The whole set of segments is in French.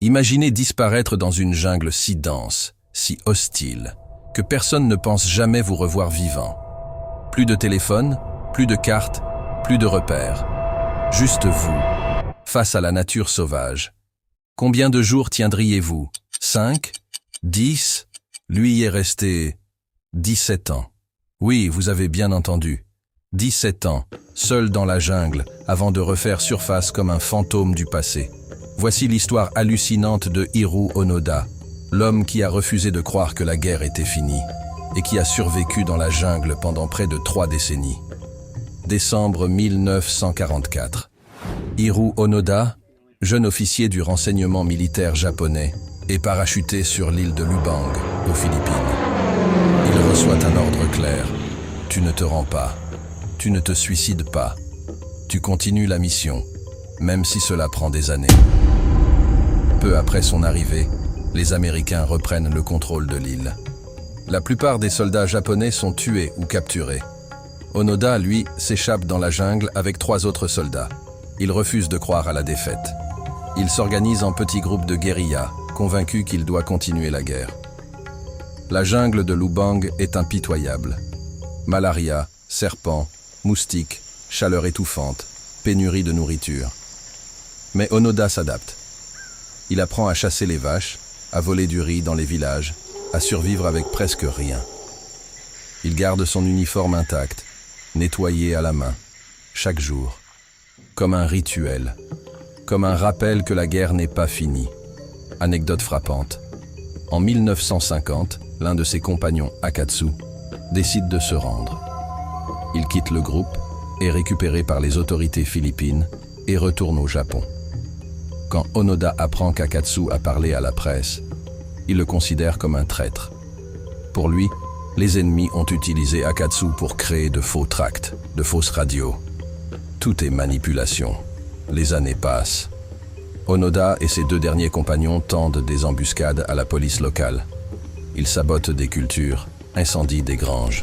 Imaginez disparaître dans une jungle si dense, si hostile, que personne ne pense jamais vous revoir vivant. Plus de téléphone, plus de cartes, plus de repères. Juste vous, face à la nature sauvage. Combien de jours tiendriez-vous? 5? 10? Lui y est resté 17 ans. Oui, vous avez bien entendu. 17 ans, seul dans la jungle, avant de refaire surface comme un fantôme du passé. Voici l'histoire hallucinante de Hiroo Onoda, l'homme qui a refusé de croire que la guerre était finie et qui a survécu dans la jungle pendant près de 3 décennies. Décembre 1944. Hiroo Onoda, jeune officier du renseignement militaire japonais, est parachuté sur l'île de Lubang, aux Philippines. Il reçoit un ordre clair. Tu ne te rends pas. Tu ne te suicides pas. Tu continues la mission, même si cela prend des années. Peu après son arrivée, les Américains reprennent le contrôle de l'île. La plupart des soldats japonais sont tués ou capturés. Onoda, lui, s'échappe dans la jungle avec 3 autres soldats. Il refuse de croire à la défaite. Il s'organise en petits groupes de guérilla, convaincu qu'il doit continuer la guerre. La jungle de Lubang est impitoyable. Malaria, serpents, moustiques, chaleur étouffante, pénurie de nourriture. Mais Onoda s'adapte. Il apprend à chasser les vaches, à voler du riz dans les villages, à survivre avec presque rien. Il garde son uniforme intact, nettoyé à la main, chaque jour, comme un rituel, comme un rappel que la guerre n'est pas finie. Anecdote frappante. En 1950, l'un de ses compagnons, Akatsu, décide de se rendre. Il quitte le groupe, est récupéré par les autorités philippines et retourne au Japon. Quand Onoda apprend qu'Akatsu a parlé à la presse, il le considère comme un traître. Pour lui, les ennemis ont utilisé Akatsu pour créer de faux tracts, de fausses radios. Tout est manipulation. Les années passent. Onoda et ses 2 derniers compagnons tendent des embuscades à la police locale. Ils sabotent des cultures, incendient des granges.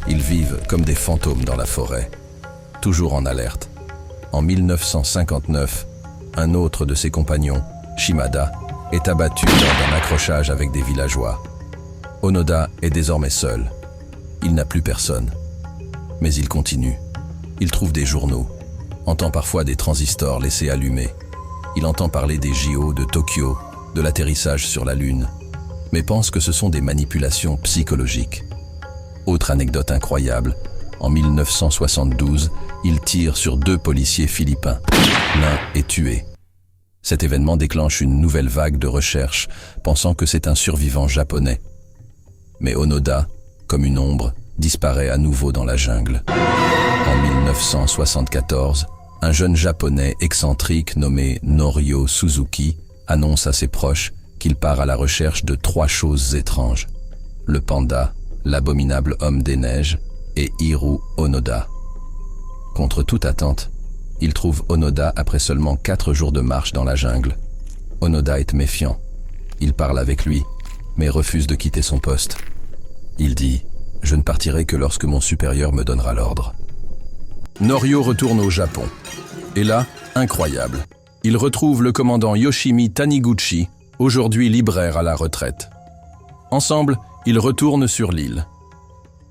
Ils vivent comme des fantômes dans la forêt, toujours en alerte. En 1959, un autre de ses compagnons, Shimada, est abattu lors d'un accrochage avec des villageois. Onoda est désormais seul. Il n'a plus personne. Mais il continue. Il trouve des journaux, entend parfois des transistors laissés allumés. Il entend parler des JO de Tokyo, de l'atterrissage sur la Lune, mais pense que ce sont des manipulations psychologiques. Autre anecdote incroyable, en 1972, il tire sur 2 policiers philippins. L'un est tué. Cet événement déclenche une nouvelle vague de recherche, pensant que c'est un survivant japonais. Mais Onoda, comme une ombre, disparaît à nouveau dans la jungle. En 1974, un jeune japonais excentrique nommé Norio Suzuki annonce à ses proches qu'il part à la recherche de 3 choses étranges: le panda, l'abominable homme des neiges et Hiroo Onoda. Contre toute attente, il trouve Onoda après seulement 4 jours de marche dans la jungle. Onoda est méfiant. Il parle avec lui, mais refuse de quitter son poste. Il dit « Je ne partirai que lorsque mon supérieur me donnera l'ordre ». Norio retourne au Japon. Et là, incroyable, il retrouve le commandant Yoshimi Taniguchi, aujourd'hui libraire à la retraite. Ensemble, ils retournent sur l'île.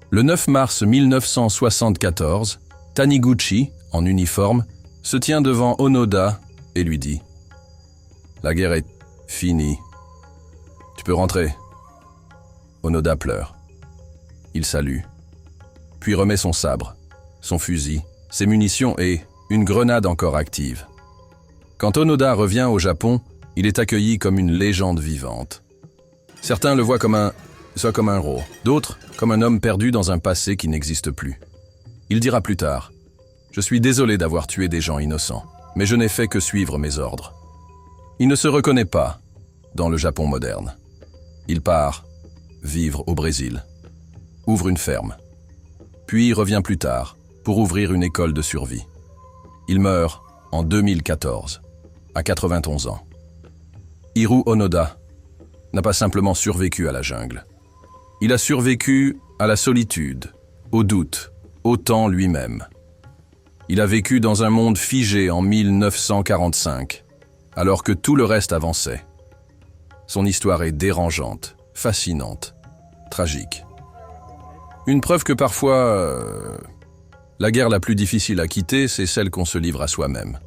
Le 9 mars 1974, Taniguchi, en uniforme, se tient devant Onoda et lui dit « La guerre est finie. Tu peux rentrer. » Onoda pleure. Il salue, puis remet son sabre, son fusil, ses munitions et une grenade encore active. Quand Onoda revient au Japon, il est accueilli comme une légende vivante. Certains le voient comme un héros, d'autres comme un homme perdu dans un passé qui n'existe plus. Il dira plus tard « Je suis désolé d'avoir tué des gens innocents, mais je n'ai fait que suivre mes ordres. » Il ne se reconnaît pas dans le Japon moderne. Il part vivre au Brésil, ouvre une ferme, puis revient plus tard pour ouvrir une école de survie. Il meurt en 2014, à 91 ans. Hiroo Onoda n'a pas simplement survécu à la jungle. Il a survécu à la solitude, au doute, au temps lui-même. Il a vécu dans un monde figé en 1945, alors que tout le reste avançait. Son histoire est dérangeante, fascinante, tragique. Une preuve que parfois, la guerre la plus difficile à quitter, c'est celle qu'on se livre à soi-même.